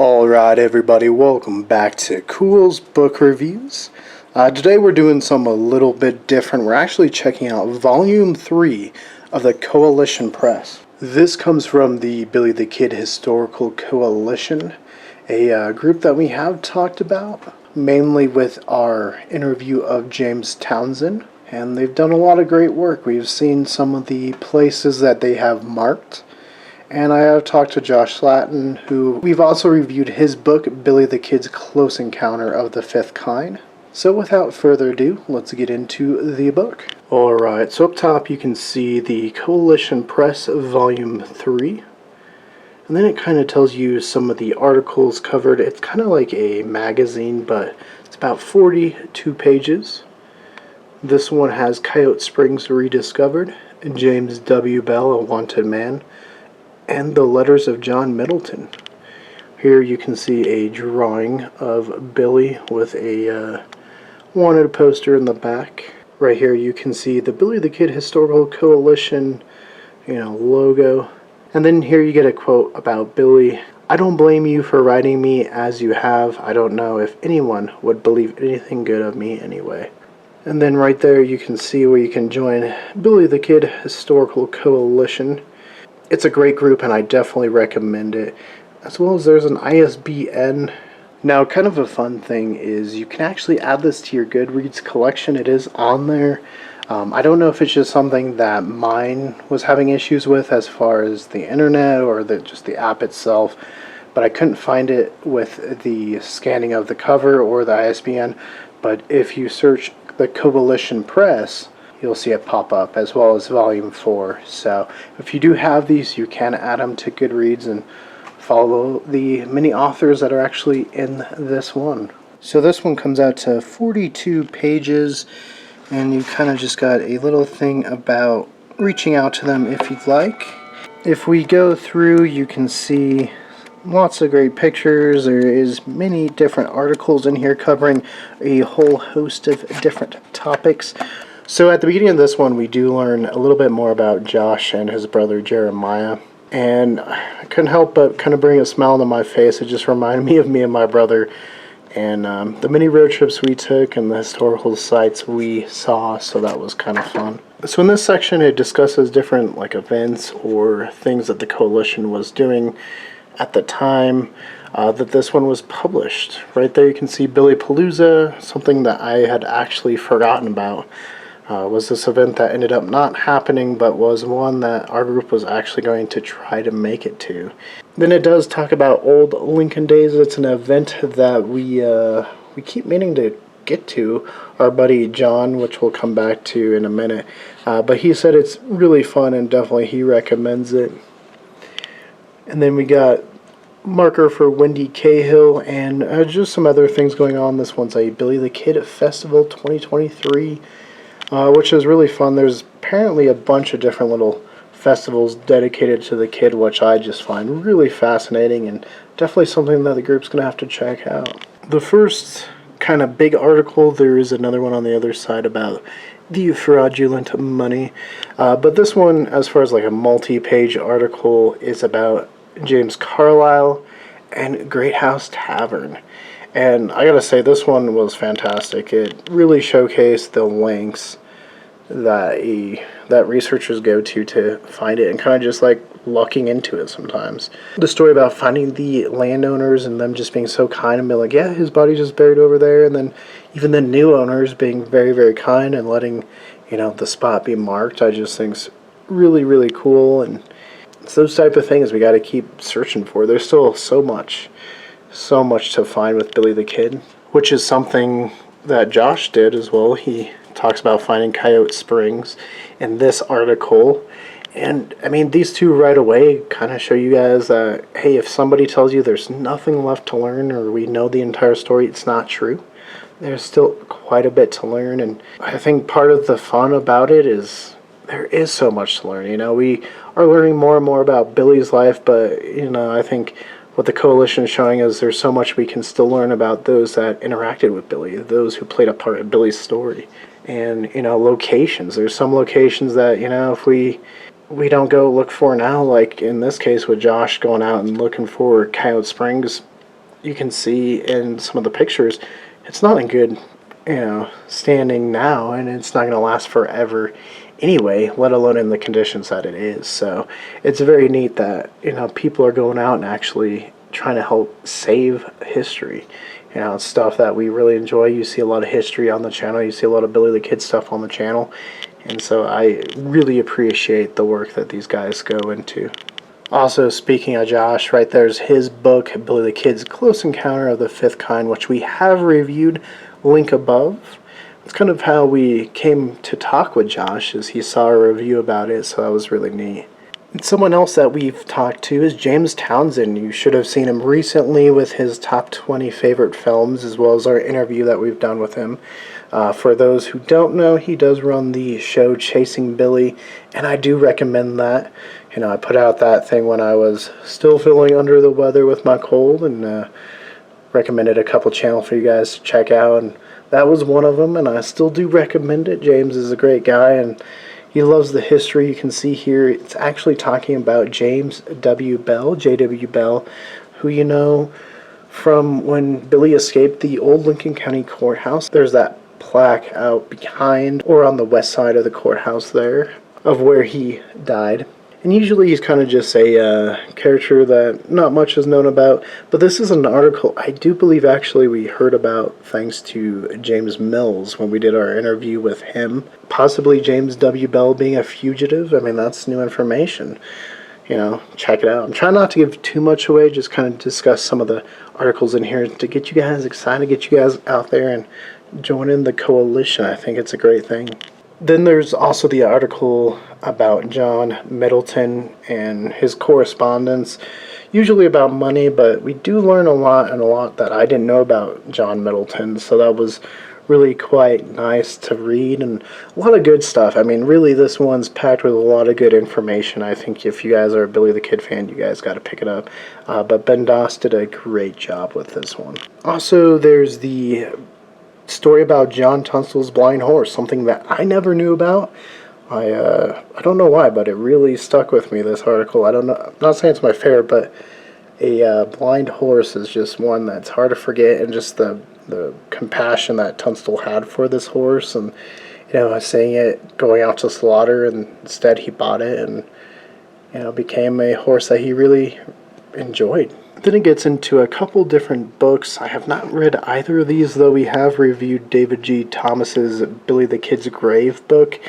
Alright everybody, welcome back to Culz Book Reviews. Today we're doing something a little bit different. We're actually checking out Volume 3 of the Coalition Press. This comes from the Billy the Kid Historical Coalition, a group that we have talked about, mainly with our interview of James Townsend. And they've done a lot of great work. We've seen some of the places that they have marked. And I have talked to Josh Slatten, who we've also reviewed his book, Billy the Kid's Close Encounter of the Fifth Kind. So without further ado, let's get into the book. Alright, so up top you can see the Coalition Press Volume 3. And then it kind of tells you some of the articles covered. It's kind of like a magazine, but it's about 42 pages. This one has Coyote Springs Rediscovered, James W. Bell, A Wanted Man, and the letters of John Middleton. Here you can see a drawing of Billy with a wanted poster in the back. Right here you can see the Billy the Kid Historical Coalition, logo. And then here you get a quote about Billy. "I don't blame you for writing me as you have. I don't know if anyone would believe anything good of me anyway." And then right there you can see where you can join Billy the Kid Historical Coalition. It's a great group and I definitely recommend it. As well as there's an ISBN. Now, kind of a fun thing is you can actually add this to your Goodreads collection. It is on there. I don't know if it's just something that mine was having issues with as far as the internet or just the app itself, but I couldn't find it with the scanning of the cover or the ISBN. But if you search the Coalition Press, you'll see it pop up, as well as Volume 4. So if you do have these, you can add them to Goodreads and follow the many authors that are actually in this one. So this one comes out to 42 pages, and you kind of just got a little thing about reaching out to them if you'd like. If we go through, you can see lots of great pictures. There is many different articles in here covering a whole host of different topics. So at the beginning of this one, we do learn a little bit more about Josh and his brother Jeremiah. And I couldn't help but kind of bring a smile to my face. It just reminded me of me and my brother and the many road trips we took and the historical sites we saw. So that was kind of fun. So in this section, it discusses different events or things that the coalition was doing at the time that this one was published. Right there you can see Billy Palooza, something that I had actually forgotten about. Was this event that ended up not happening, but was one that our group was actually going to try to make it to. Then it does talk about Old Lincoln Days. It's an event that we keep meaning to get to. Our buddy John, which we'll come back to in a minute, but he said it's really fun and definitely he recommends it. And then we got marker for Wendy Cahill and just some other things going on. This one's a Billy the Kid Festival 2023. Which is really fun. There's apparently a bunch of different little festivals dedicated to the kid, which I just find really fascinating and definitely something that the group's going to have to check out. The first kind of big article, there is another one on the other side about the fraudulent money. But this one, as far as a multi-page article, is about James Carlisle and Great House Tavern. And I gotta say, this one was fantastic. It really showcased the lengths that researchers go to find it and kind of just looking into it sometimes. The story about finding the landowners and them just being so kind and being like, yeah, his body's just buried over there, and then even the new owners being very, very kind and letting, the spot be marked, I just think's really, really cool. And it's those type of things we got to keep searching for. There's still so much to find with Billy the Kid, which is something that Josh did as well. He talks about finding Coyote Springs in this article. And I mean, these two right away kind of show you guys that, hey, if somebody tells you there's nothing left to learn or we know the entire story, it's not true. There's still quite a bit to learn. And I think part of the fun about it is there is so much to learn. We are learning more and more about Billy's life, but I think what the coalition is showing is there's so much we can still learn about those that interacted with Billy, those who played a part in Billy's story. And, locations. There's some locations that, if we don't go look for now, like in this case with Josh going out and looking for Coyote Springs, you can see in some of the pictures, it's not in good, standing now, and it's not going to last forever anyway, let alone in the conditions that it is. So it's very neat that, people are going out and actually trying to help save history. It's stuff that we really enjoy. You see a lot of history on the channel. You see a lot of Billy the Kid stuff on the channel. And so I really appreciate the work that these guys go into. Also, speaking of Josh, right there's his book, Billy the Kid's Close Encounter of the Fifth Kind, which we have reviewed, link above. It's kind of how we came to talk with Josh, as he saw a review about it, so that was really neat. And someone else that we've talked to is James Townsend. You should have seen him recently with his top 20 favorite films, as well as our interview that we've done with him. For those who don't know, he does run the show Chasing Billy, and I do recommend that. I put out that thing when I was still feeling under the weather with my cold, and recommended a couple channels for you guys to check out, and that was one of them, and I still do recommend it. James is a great guy, and he loves the history. You can see here, it's actually talking about James W. Bell, J.W. Bell, who you know from when Billy escaped the old Lincoln County Courthouse. There's that plaque out behind, or on the west side of the courthouse there, of where he died. And usually he's kind of just a character that not much is known about. But this is an article I do believe actually we heard about thanks to James Mills when we did our interview with him. Possibly James W. Bell being a fugitive. I mean, that's new information. Check it out. I'm trying not to give too much away, just kind of discuss some of the articles in here to get you guys excited, get you guys out there and join in the coalition. I think it's a great thing. Then there's also the article about John Middleton and his correspondence, usually about money, but we do learn a lot, and a lot that I didn't know about John Middleton, so that was really quite nice to read, and a lot of good stuff. I mean, really, this one's packed with a lot of good information. I think if you guys are a Billy the Kid fan, you guys got to pick it up. But Ben Doss did a great job with this one. Also, there's the story about John Tunstall's blind horse, something that I never knew about. I don't know why, but it really stuck with me, this article. I don't know, I'm not saying it's my favorite, but a blind horse is just one that's hard to forget, and just the compassion that Tunstall had for this horse, and saying it going out to slaughter, and instead he bought it, and became a horse that he really enjoyed. Then it gets into a couple different books. I have not read either of these, though we have reviewed David G. Thomas's Billy the Kid's Grave book,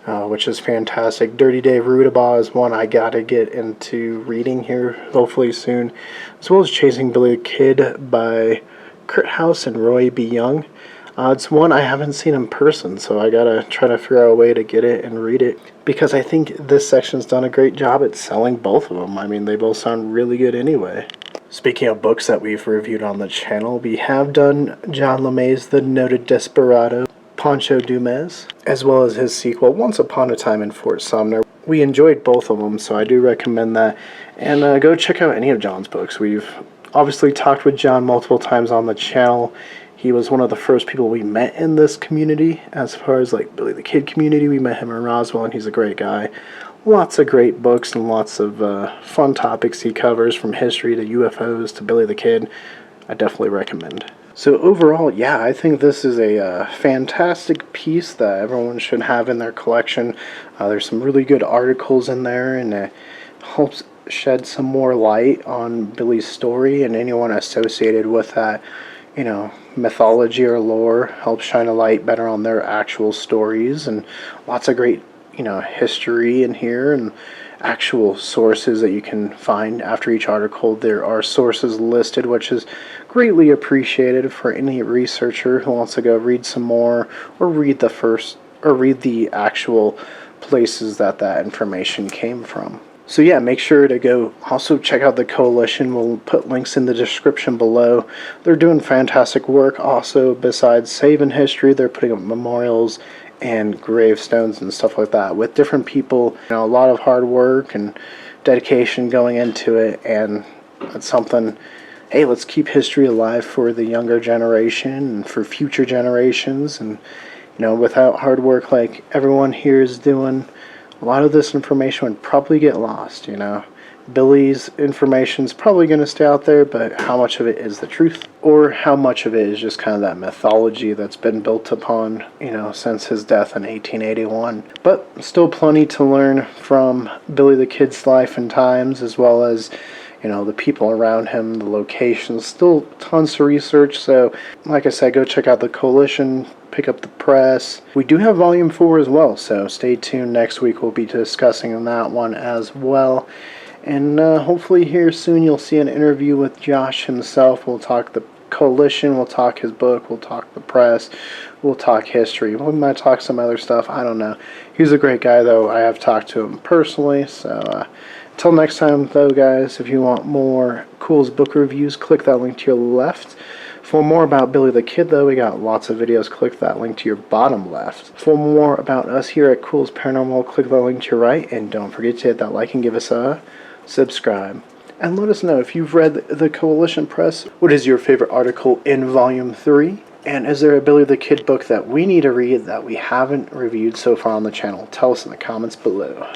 which is fantastic. Dirty Dave Rudabaugh is one I gotta get into reading here, hopefully soon, as well as Chasing Billy the Kid by Kurt House and Roy B. Young. It's one I haven't seen in person, so I gotta try to figure out a way to get it and read it, because I think this section's done a great job at selling both of them. I mean, they both sound really good anyway. Speaking of books that we've reviewed on the channel, we have done John LeMay's The Noted Desperado, Pancho Dumas, as well as his sequel, Once Upon a Time in Fort Sumner. We enjoyed both of them, so I do recommend that. And go check out any of John's books. We've obviously talked with John multiple times on the channel. He was one of the first people we met in this community, as far as like Billy the Kid community. We met him in Roswell, and he's a great guy. Lots of great books and lots of fun topics he covers, from history to UFOs to Billy the Kid. I definitely recommend. So overall, yeah, I think this is a fantastic piece that everyone should have in their collection. There's some really good articles in there, and it helps shed some more light on Billy's story and anyone associated with that, mythology or lore. Helps shine a light better on their actual stories, and lots of great history in here, and actual sources that you can find after each article. There are sources listed, which is greatly appreciated for any researcher who wants to go read some more, or read the actual places that information came from. So yeah, make sure to go also check out the Coalition. We'll put links in the description below. They're doing fantastic work. Also, besides saving history, they're putting up memorials and gravestones and stuff like that with different people. A lot of hard work and dedication going into it, and it's something, hey, let's keep history alive for the younger generation and for future generations. And without hard work like everyone here is doing, a lot of this information would probably get lost. Billy's information is probably going to stay out there, but how much of it is the truth, or how much of it is just kind of that mythology that's been built upon, since his death in 1881. But still plenty to learn from Billy the Kid's life and times, as well as the people around him, the locations, still tons to research. So, like I said, go check out the Coalition, pick up the press. We do have Volume 4 as well, so stay tuned. Next week we'll be discussing that one as well. And hopefully here soon you'll see an interview with Josh himself. We'll talk the Coalition, we'll talk his book, we'll talk the press, we'll talk history. We might talk some other stuff, I don't know. He's a great guy, though. I have talked to him personally, so until next time, though, guys, if you want more Culz book reviews, click that link to your left. For more about Billy the Kid, though, we got lots of videos. Click that link to your bottom left. For more about us here at Culz Paranormal, click that link to your right. And don't forget to hit that like and give us a subscribe. And let us know if you've read the Coalition Press. What is your favorite article in Volume 3? And is there a Billy the Kid book that we need to read that we haven't reviewed so far on the channel? Tell us in the comments below.